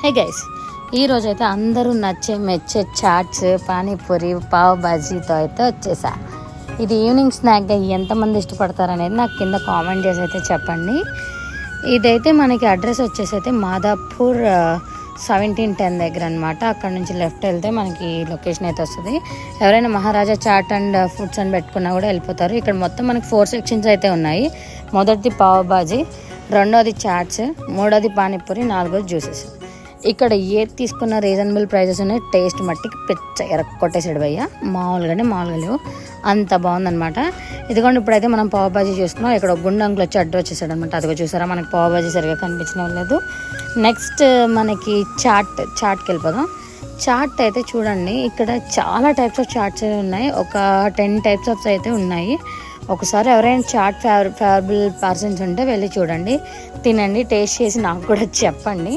Hey guys, ఈరోజు అయితే అందరూ మెచ్చే చాట్స్, పానీపూరి, పావ్ బాజీతో అయితే వచ్చేసా. ఇది ఈవినింగ్ స్నాక్గా ఎంతమంది ఇష్టపడతారనేది నాకు కింద కామెంట్ చేసి అయితే చెప్పండి. ఇదైతే మనకి అడ్రస్ వచ్చేసి అయితే మాదాపూర్ 1710 దగ్గర అనమాట. అక్కడ నుంచి లెఫ్ట్ వెళ్తే మనకి లొకేషన్ అయితే వస్తుంది. ఎవరైనా మహారాజా చాట్ అండ్ ఫుడ్స్ అని పెట్టుకున్నా కూడా వెళ్ళిపోతారు. ఇక్కడ మొత్తం మనకి 4 సెక్షన్స్ అయితే ఉన్నాయి. మొదటిది పావ్ బాజీ, రెండోది చాట్స్, మూడోది పానీపూరి, నాలుగోది జ్యూసెస్. ఇక్కడ ఏది తీసుకున్న రీజనబుల్ ప్రైజెస్ ఉన్నాయి. టేస్ట్ మట్టికి పిచ్చ ఎరక్కొట్టేసాడు భయ్య. మామూలుగా లేవు, అంత బాగుందనమాట. ఇదిగోండి ఇప్పుడైతే మనం పావ్ బాజీ చూస్తున్నాం. ఇక్కడ గుండు అంకులు వచ్చి అడ్డు వచ్చేసాడు అనమాట. అదిగో చూసారా, మనకి పావ్ బాజీ సరిగా కనిపించడం లేదు. నెక్స్ట్ మనకి చాట్కి వెళ్ళిపోదాం. చాట్ అయితే చూడండి, ఇక్కడ చాలా టైప్స్ ఆఫ్ చాట్స్ ఉన్నాయి. ఒక 10 టైప్స్ ఆఫ్ అయితే ఉన్నాయి. ఒకసారి ఎవరైనా చాట్ ఫేవరబుల్ పర్సన్స్ ఉంటే వెళ్ళి చూడండి, తినండి, టేస్ట్ చేసి నాకు కూడా చెప్పండి.